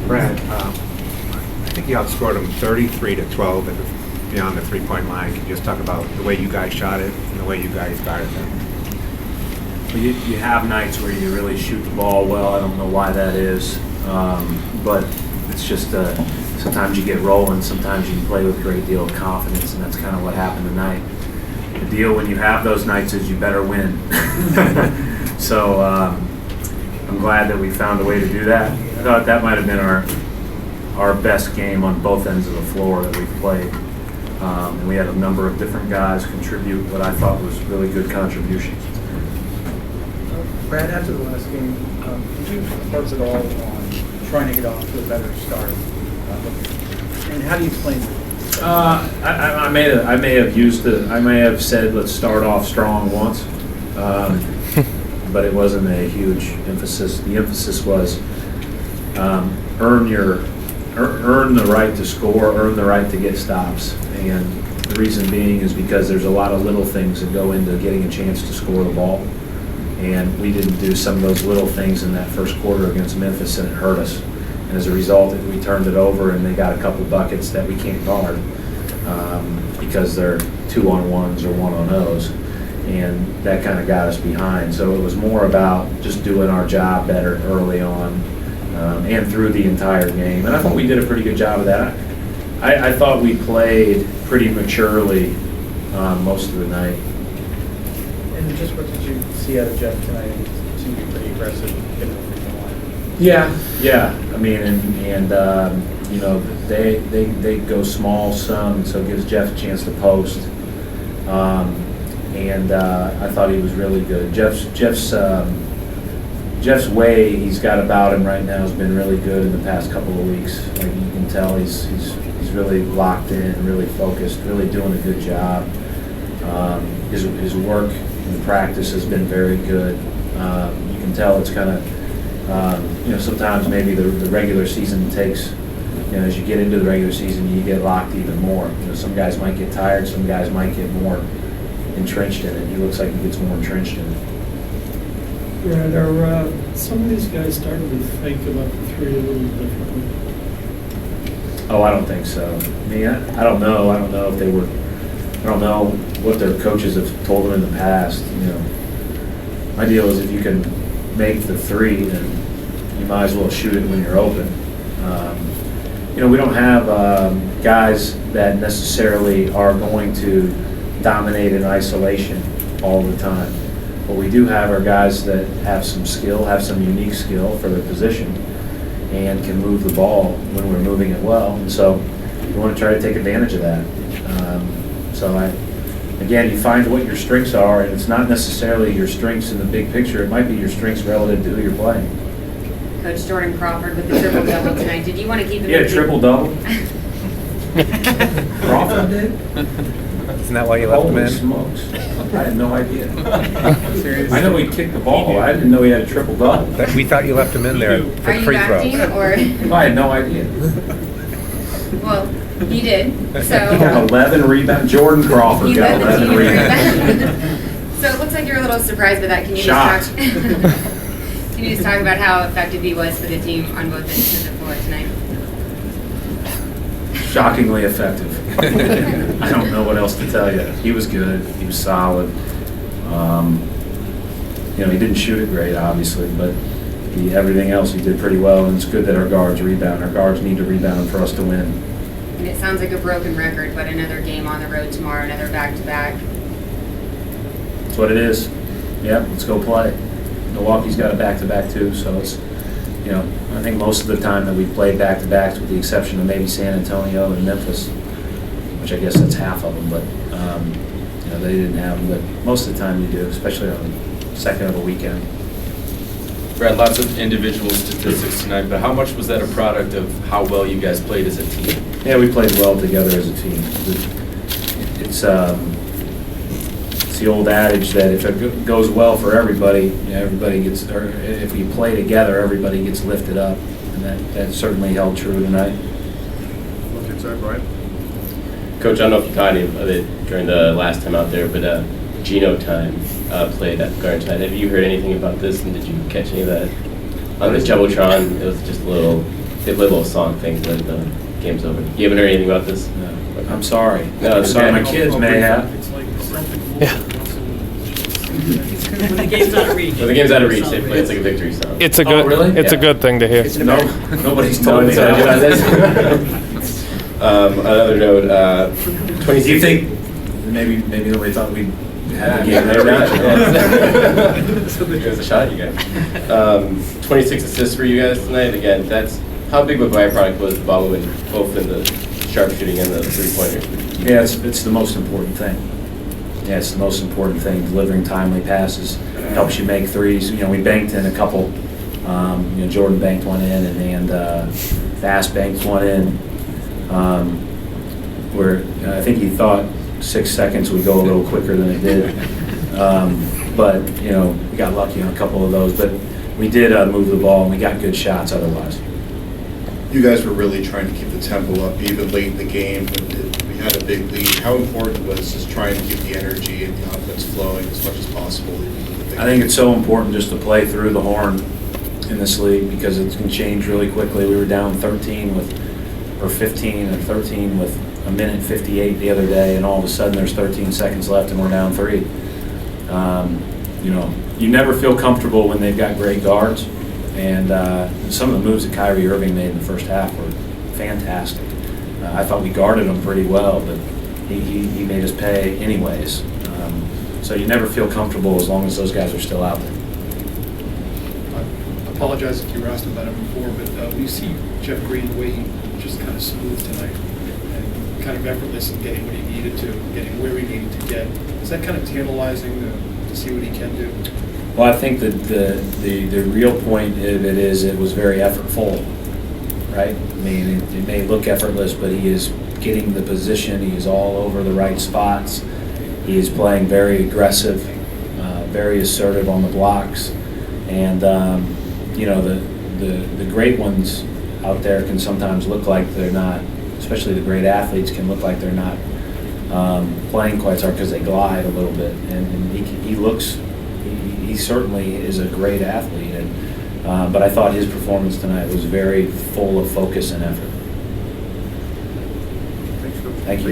Brad, I think you outscored them 33-12 beyond the three-point line. Can you just talk about the way you guys shot it and the way you guys guarded them? Well, you have nights where you really shoot the ball well. I don't know why that is, but it's just sometimes you get rolling, sometimes you can play with a great deal of confidence, and that's kind of what happened tonight. The deal when you have those nights is you better win. So I'm glad that we found a way to do that. I thought that might have been our best game on both ends of the floor that we've played. And we had a number of different guys contribute what I thought was really good contributions. Brad, after the last game, did you focus at all on trying to get off to a better start? And how do you explain that? I may have said let's start off strong once, but it wasn't a huge emphasis. The emphasis was earn the right to score, earn the right to get stops, and the reason being is because there's a lot of little things that go into getting a chance to score the ball, and we didn't do some of those little things in that first quarter against Memphis, and it hurt us. And as a result, we turned it over, and they got a couple buckets that we can't guard because they're 2-on-1s or 1-on-0s, and that kind of got us behind. So it was more about just doing our job better early on and through the entire game. And I thought we did a pretty good job of that. I thought we played pretty maturely most of the night. And just what did you see out of Jeff tonight? He seemed to be pretty aggressive getting the free throw line. Yeah. I mean, and you know, they go small some, so it gives Jeff a chance to post. And I thought he was really good. Jeff's way he's got about him right now has been really good in the past couple of weeks. Like you can tell, he's really locked in, really focused, really doing a good job. His work in practice has been very good. You can tell it's kind of, sometimes maybe the regular season takes, as you get into the regular season, you get locked even more. Some guys might get tired, some guys might get more entrenched in it. He looks like he gets more entrenched in it. Brad, are some of these guys starting to think about the three a little differently? Oh, I don't think so. I mean, I don't know. I don't know if they were. I don't know what their coaches have told them in the past. My deal is if you can make the three, then you might as well shoot it when you're open. We don't have guys that necessarily are going to dominate in isolation all the time. What we do have are guys that have some skill, have some unique skill for their position, and can move the ball when we're moving it well. And so we want to try to take advantage of that. Again, you find what your strengths are, and it's not necessarily your strengths in the big picture. It might be your strengths relative to who you're playing. Coach Jordan Crawford with the triple-double tonight. Did you want to keep him? Yeah, triple-double. Crawford did? Isn't that why you left him in? Holy smokes. I had no idea. I know he kicked the ball. I didn't know he had a triple-double. We thought you left him in there for Are you free throws. acting or? I had no idea. Well, he did. So He got 11 rebounds. Jordan Crawford he got led the 11 team in rebounds. rebound. So it looks like you're a little surprised by that. Can you Shocked. Can you just talk about how effective he was for the team on both ends of the floor tonight? Shockingly effective. I don't know what else to tell you. He was good. He was solid. He didn't shoot it great, obviously, but everything else he did pretty well, and it's good that our guards rebound. Our guards need to rebound for us to win. And it sounds like a broken record, but another game on the road tomorrow, another back-to-back. That's what it is. Yep, let's go play. Milwaukee's got a back-to-back too, so it's, I think most of the time that we've played back-to-backs, with the exception of maybe San Antonio and Memphis, which I guess that's half of them, but they didn't have them. But most of the time you do, especially on the second of a weekend. Brad, lots of individual statistics tonight, but how much was that a product of how well you guys played as a team? Yeah, we played well together as a team. It's the old adage that if it goes well for everybody, everybody gets, or if we play together, everybody gets lifted up, and that certainly held true tonight. Look inside, Brian. Coach, I don't know if you caught any of it during the last time out there, but Geno time played at guard tonight. Have you heard anything about this, and did you catch any of that on the Jumbotron? It was just a little They play a little song thing when the game's over. You haven't heard anything about this? No, I'm sorry. No, I'm it's sorry, okay. my kids may have. It's like Celtic. Yeah. When the game's out of reach. When the game's out of reach, they play. It's like a victory song. It's a Oh, good. really? It's a Yeah. good thing to hear. No, nobody's No, told me it's not about that. this. Another note, 26. Do you think, maybe nobody thought we'd have a Yeah, game maybe there? not. There's a shot, you guys. 26 assists for you guys tonight. Again, that's how big of a byproduct was the ball moving, both in the sharpshooting and the three-pointers. Yeah, it's the most important thing. Yeah, it's the most important thing. Delivering timely passes helps you make threes. You know, we banked in a couple. You know, Jordan banked one in, and Bass banked one in. Where I think he thought 6 seconds would go a little quicker than it did. But you know, we got lucky on a couple of those. But we did move the ball, and we got good shots otherwise. You guys were really trying to keep the tempo up even late in the game. We had a big lead. How important was just trying to keep the energy and the offense flowing as much as possible? I think it's so important just to play through the horn in this league because it can change really quickly. We were down 13 or 15 or 13 with a minute 58 the other day, and all of a sudden there's 13 seconds left and we're down 3. You know, you never feel comfortable when they've got great guards, and some of the moves that Kyrie Irving made in the first half were fantastic. I thought we guarded him pretty well, but he made us pay anyways. So you never feel comfortable as long as those guys are still out there. I apologize if you were asked about it before, but when you see Jeff Green, the way he just kind of smooth tonight and kind of effortless in getting what he needed to, getting where he needed to get, is that kind of tantalizing to see what he can do? Well, I think that the real point of it is it was very effortful, right? I mean, it may look effortless, but he is getting the position. He is all over the right spots. He is playing very aggressive, very assertive on the blocks. And, you know, the great ones out there can sometimes look like they're not, especially the great athletes can look like they're not playing quite so hard because they glide a little bit. And he looks, he certainly is a great athlete. And, but I thought his performance tonight was very full of focus and effort.